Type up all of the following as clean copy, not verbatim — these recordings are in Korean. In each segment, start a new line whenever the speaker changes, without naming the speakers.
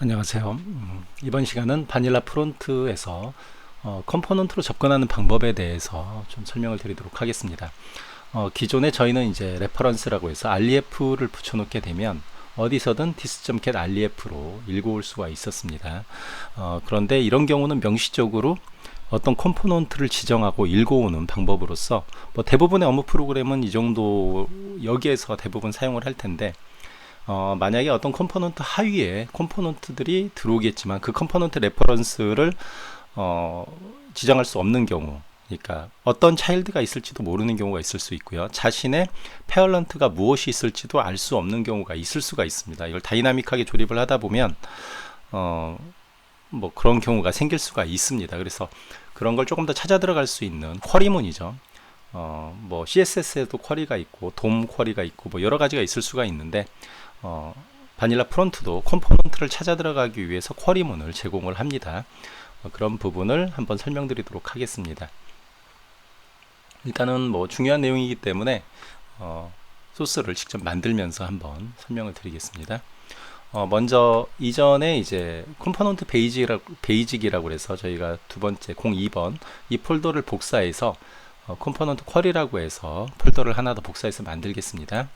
안녕하세요. 이번 시간은 바닐라 프론트에서 컴포넌트로 접근하는 방법에 대해서 좀 설명을 드리도록 하겠습니다. 기존에 저희는 이제 레퍼런스라고 해서 REF를 붙여놓게 되면 어디서든 this.get REF로 읽어올 수가 있었습니다. 그런데 이런 경우는 명시적으로 어떤 컴포넌트를 지정하고 읽어오는 방법으로서 대부분의 업무 프로그램은 이 정도 여기에서 대부분 사용을 할 텐데, 만약에 어떤 컴포넌트 하위에 컴포넌트들이 들어오겠지만 그 컴포넌트 레퍼런스를 지정할 수 없는 경우, 그러니까 어떤 차일드가 있을지도 모르는 경우가 있을 수 있고요. 자신의 페어런트가 무엇이 있을지도 알 수 없는 경우가 있을 수가 있습니다. 이걸 다이나믹하게 조립을 하다 보면 그런 경우가 생길 수가 있습니다. 그래서 그런 걸 조금 더 찾아 들어갈 수 있는 쿼리문이죠. CSS에도 쿼리가 있고 돔 쿼리가 있고 여러 가지가 있을 수가 있는데, 바닐라 프론트도 컴포넌트를 찾아 들어가기 위해서 쿼리문을 제공을 합니다. 그런 부분을 한번 설명드리도록 하겠습니다. 일단은 중요한 내용이기 때문에 소스를 직접 만들면서 한번 설명을 드리겠습니다. 먼저 이전에 이제 컴포넌트 베이직이라고 해서 저희가 두 번째 02번 이 폴더를 복사해서 컴포넌트 쿼리라고 해서 폴더를 하나 더 복사해서 만들겠습니다.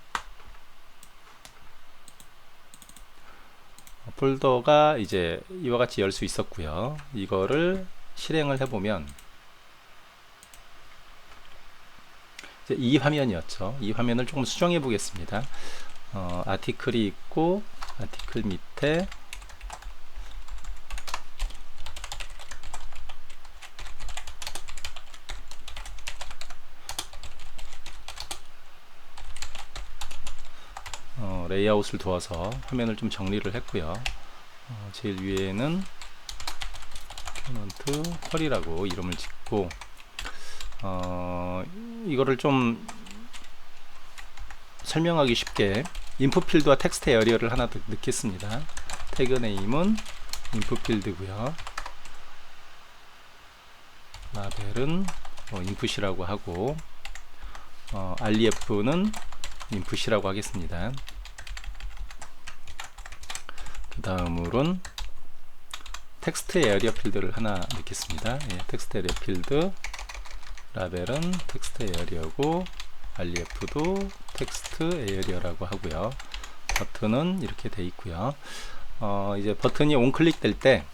폴더가 이제 이와 같이 열 수 있었고요. 이거를 실행을 해보면 이제 이 화면이었죠. 이 화면을 조금 수정해 보겠습니다. 아티클이 있고 아티클 밑에 레이아웃을 두어서 화면을 좀 정리를 했고요. 제일 위에는 컴포넌트 쿼리라고 이름을 짓고, 이거를 좀 설명하기 쉽게 인풋 필드와 텍스트 에어리어를 하나 더 넣겠습니다. 태그 네임은 인풋 필드고요. 라벨은 인풋이라고 하고, REF는 인풋이라고 하겠습니다. 그 다음으로는 텍스트 에어리어 필드를 하나 넣겠습니다. 텍스트 에어리어 필드 라벨은 텍스트 에어리어고 REF도 텍스트 에어리어라고 하고요. 버튼은 이렇게 돼 있고요. 이제 버튼이 온클릭 될 때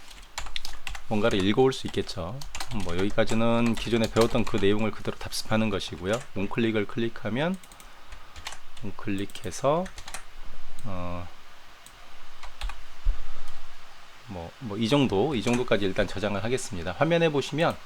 뭔가를 읽어올 수 있겠죠. 여기까지는 기존에 배웠던 그 내용을 그대로 답습하는 것이고요. 온클릭을 클릭하면 온클릭해서 이 정도까지 일단 저장을 하겠습니다. 화면에 보시면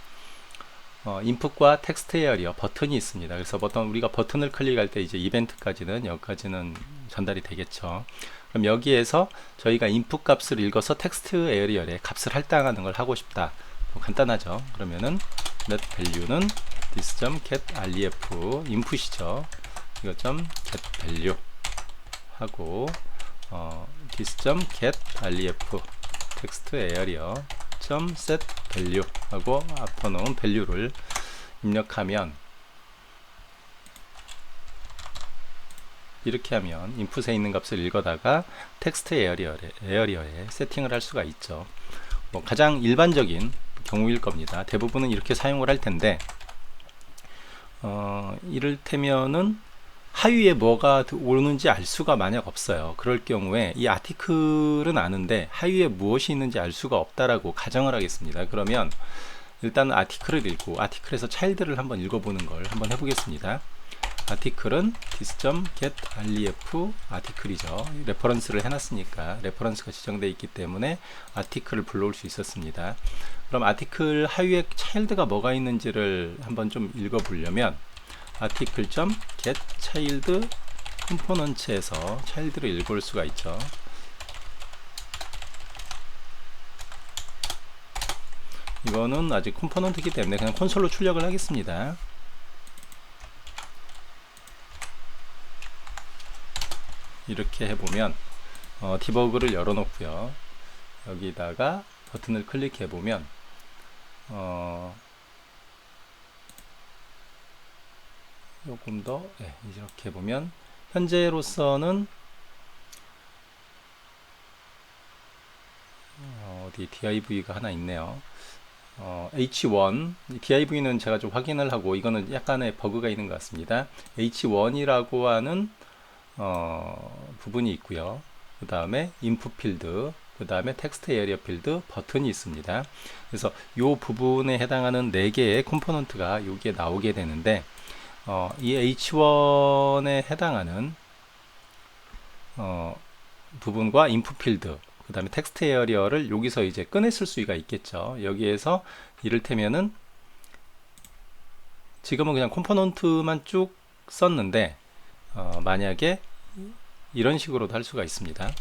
인풋과 텍스트 에어리어 버튼이 있습니다. 그래서 우리가 버튼을 클릭할 때 이제 이벤트까지는 여기까지는 전달이 되겠죠. 그럼 여기에서 저희가 인풋 값을 읽어서 텍스트 에어리어에 값을 할당하는 걸 하고 싶다. 간단하죠. 그러면은 net value는 this.get ref 인풋이죠. 이거 .get value 하고 this.get ref 텍스트 에어리어 set value 하고 앞으로 넣은 value를 입력하면, 이렇게 하면 인풋에 있는 값을 읽어다가 텍스트 에어리어에 세팅을 할 수가 있죠. 가장 일반적인 경우일 겁니다. 대부분은 이렇게 사용을 할 텐데, 이를테면은 하위에 뭐가 오는지 알 수가 만약 없어요. 그럴 경우에 이 아티클은 아는데 하위에 무엇이 있는지 알 수가 없다라고 가정을 하겠습니다. 그러면 일단 아티클을 읽고 아티클에서 차일드를 한번 읽어보는 걸 한번 해보겠습니다. 아티클은 this.get ref 아티클이죠. 레퍼런스를 해놨으니까 레퍼런스가 지정되어 있기 때문에 아티클을 불러올 수 있었습니다. 그럼 아티클 하위에 차일드가 뭐가 있는지를 한번 좀 읽어보려면 article.get child 컴포넌트에서 차일드를 읽어올 수가 있죠. 이거는 아직 컴포넌트이기 때문에 그냥 콘솔로 출력을 하겠습니다. 이렇게 해보면 디버그를 열어놓고요. 여기다가 버튼을 클릭해보면 조금 더 이렇게 보면 현재로서는 어디 div가 하나 있네요. H1 div는 제가 좀 확인을 하고 이거는 약간의 버그가 있는 것 같습니다. H1이라고 하는 부분이 있고요. 그 다음에 input 필드, 그 다음에 텍스트 에리어 필드 버튼이 있습니다. 그래서 이 부분에 해당하는 4개의 컴포넌트가 여기에 나오게 되는데 이 H1에 해당하는 부분과 input 필드, 그 다음에 텍스트 에리어를 여기서 이제 꺼냈을 수가 있겠죠. 여기에서 이를테면은 지금은 그냥 컴포넌트만 쭉 썼는데 만약에 이런 식으로도 할 수가 있습니다.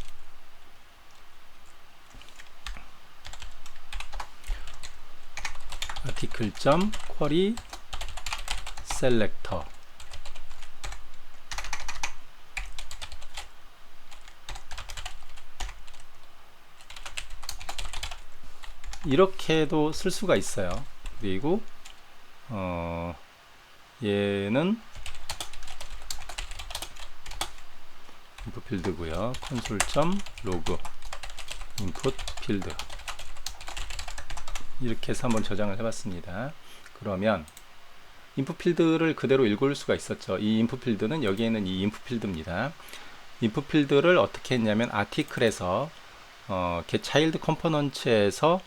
article.query selector 이렇게도 쓸 수가 있어요. 그리고 얘는 input 필드고요. console.log input 필드 이렇게 해서 한번 저장을 해봤습니다. 그러면 input 필드를 그대로 읽을 수가 있었죠. 이 input 필드는 여기에 있는 이 input 필드입니다. input 필드를 어떻게 했냐면 article에서 get child components에서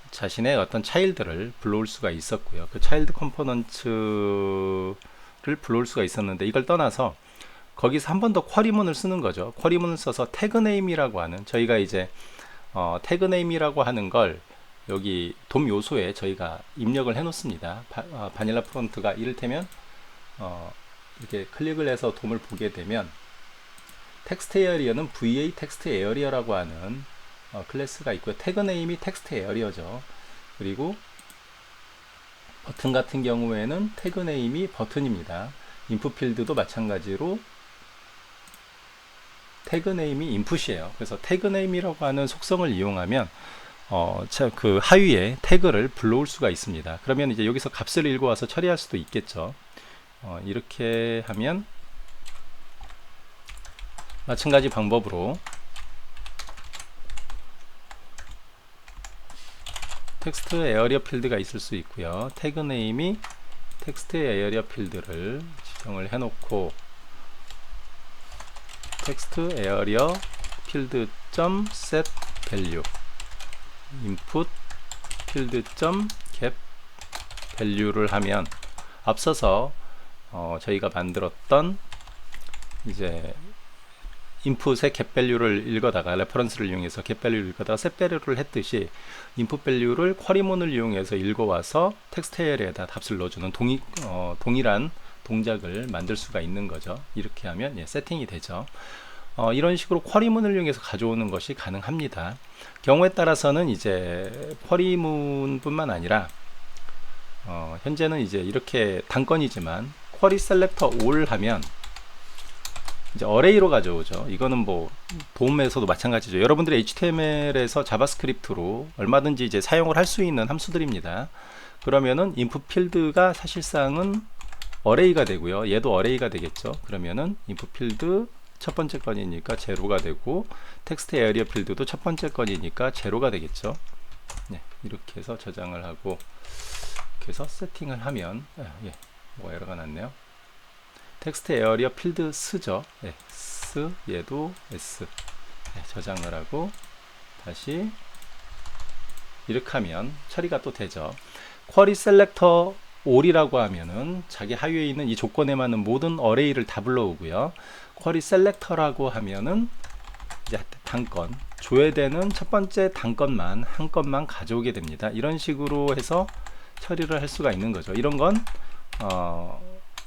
자신의 어떤 차일드를 불러올 수가 있었고요. 그 차일드 컴포넌트를 불러올 수가 있었는데 이걸 떠나서 거기서 한 번 더 쿼리문을 쓰는 거죠. 쿼리문을 써서 태그 네임이라고 하는 저희가 이제 태그 네임이라고 하는 걸 여기 돔 요소에 저희가 입력을 해 놓습니다. 바닐라 프론트가 이를테면 이렇게 클릭을 해서 돔을 보게 되면 텍스트 에어리어는 VA 텍스트 에어리어라고 하는 클래스가 있고요. 태그 네임이 텍스트 에어리어죠. 그리고 버튼 같은 경우에는 태그 네임이 버튼입니다. 인풋 필드도 마찬가지로 태그 네임이 인풋이에요. 그래서 태그 네임이라고 하는 속성을 이용하면 그 하위에 태그를 불러올 수가 있습니다. 그러면 이제 여기서 값을 읽어와서 처리할 수도 있겠죠. 이렇게 하면 마찬가지 방법으로 텍스트 에어리어 필드가 있을 수 있고요. 태그 네임이 텍스트 에어리어 필드를 지정을 해놓고 텍스트 에어리어 필드 set value input 필드 get value를 하면 앞서서 저희가 만들었던 이제 인풋의 get value를 읽어다가 레퍼런스를 이용해서 get value를 읽어다가 set value를 했듯이 input value를 쿼리문을 이용해서 읽어와서 텍스트 에어리어에다 값을 넣어주는 동일한 동작을 만들 수가 있는 거죠. 이렇게 하면 세팅이 되죠. 이런 식으로 쿼리문을 이용해서 가져오는 것이 가능합니다. 경우에 따라서는 이제 쿼리문뿐만 아니라 현재는 이제 이렇게 단건이지만 쿼리 셀렉터 all 하면 이제 어레이로 가져오죠. 이거는 뭐 돔에서도 마찬가지죠. 여러분들이 HTML에서 자바스크립트로 얼마든지 이제 사용을 할 수 있는 함수들입니다. 그러면은 input 필드가 사실상은 어레이가 되고요. 얘도 어레이가 되겠죠. 그러면은 input 필드 첫 번째 건이니까 제로가 되고 텍스트 에어리어 필드도 첫 번째 건이니까 제로가 되겠죠. 네, 이렇게 해서 저장을 하고 이렇게 해서 세팅을 하면 뭐 에러가 났네요. 텍스트 에어리어 필드 스죠. S 얘도 S 저장을 하고 다시 이렇게 하면 처리가 또 되죠. 쿼리 셀렉터 all이라고 하면은 자기 하위에 있는 이 조건에 맞는 모든 어레이를 다 불러오고요. 쿼리 셀렉터라고 하면은 이제 단건 줘야 되는 첫 번째 단건만 한 건만 가져오게 됩니다. 이런 식으로 해서 처리를 할 수가 있는 거죠. 이런 건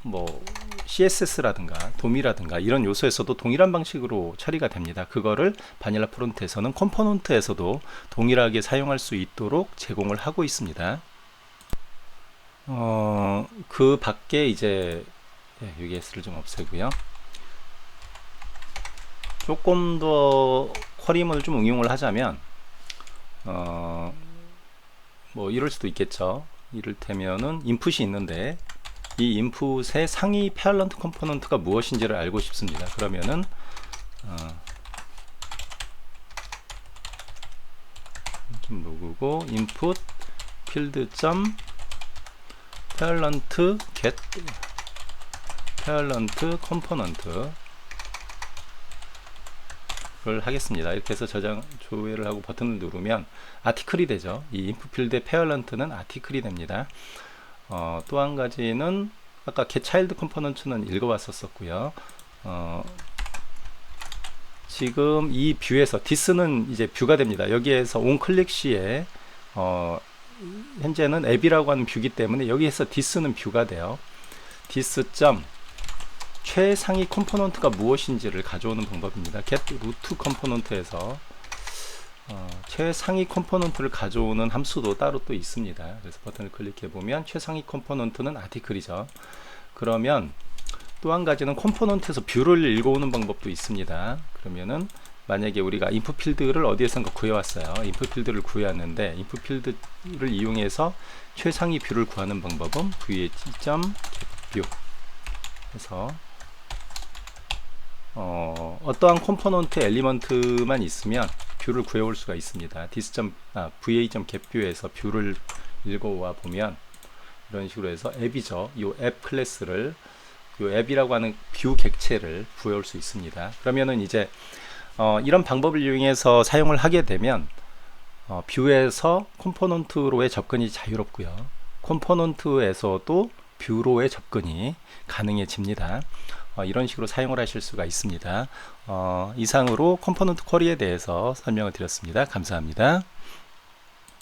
뭐 CSS라든가 돔이라든가 이런 요소에서도 동일한 방식으로 처리가 됩니다. 그거를 바닐라 프론트에서는 컴포넌트에서도 동일하게 사용할 수 있도록 제공을 하고 있습니다. 그 밖에 이제 여기 S를 좀 없애고요. 조금 더 쿼리문을 좀 응용을 하자면 뭐 이럴 수도 있겠죠. 이를테면은 인풋이 있는데 이 인풋의 상위 패럴런트 컴포넌트가 무엇인지를 알고 싶습니다. 그러면은 지금 로그고 input field 점 parent get parent component 를 하겠습니다. 이렇게 해서 저장 조회를 하고 버튼을 누르면 아티클이 되죠. 이 input field의 parent는 아티클이 됩니다. 또 한 가지는 아까 get child component는 읽어봤었고요. 지금 이 뷰에서 this는 이제 뷰가 됩니다. 여기에서 on 클릭 시에 현재는 앱이라고 하는 뷰기 때문에 여기에서 this는 뷰가 돼요. this 점 최상위 컴포넌트가 무엇인지를 가져오는 방법입니다. get root 컴포넌트에서 최상위 컴포넌트를 가져오는 함수도 따로 또 있습니다. 그래서 버튼을 클릭해 보면 최상위 컴포넌트는 아티클이죠. 그러면 또 한 가지는 컴포넌트에서 뷰를 읽어오는 방법도 있습니다. 그러면은 만약에 우리가 input 필드를 어디에선가 구해왔어요. input 필드를 구해왔는데 input 필드를 이용해서 최상위 뷰를 구하는 방법은 view 해서 어떠한 컴포넌트 엘리먼트만 있으면 뷰를 구해올 수가 있습니다. va.getView에서 뷰를 읽어와 보면 이런 식으로 해서 앱이죠. 이 앱 클래스를 이 앱이라고 하는 뷰 객체를 구해올 수 있습니다. 그러면은 이제 이런 방법을 이용해서 사용을 하게 되면 뷰에서 컴포넌트로의 접근이 자유롭고요. 컴포넌트에서도 뷰로의 접근이 가능해집니다. 이런 식으로 사용을 하실 수가 있습니다. 이상으로 컴포넌트 쿼리에 대해서 설명을 드렸습니다. 감사합니다.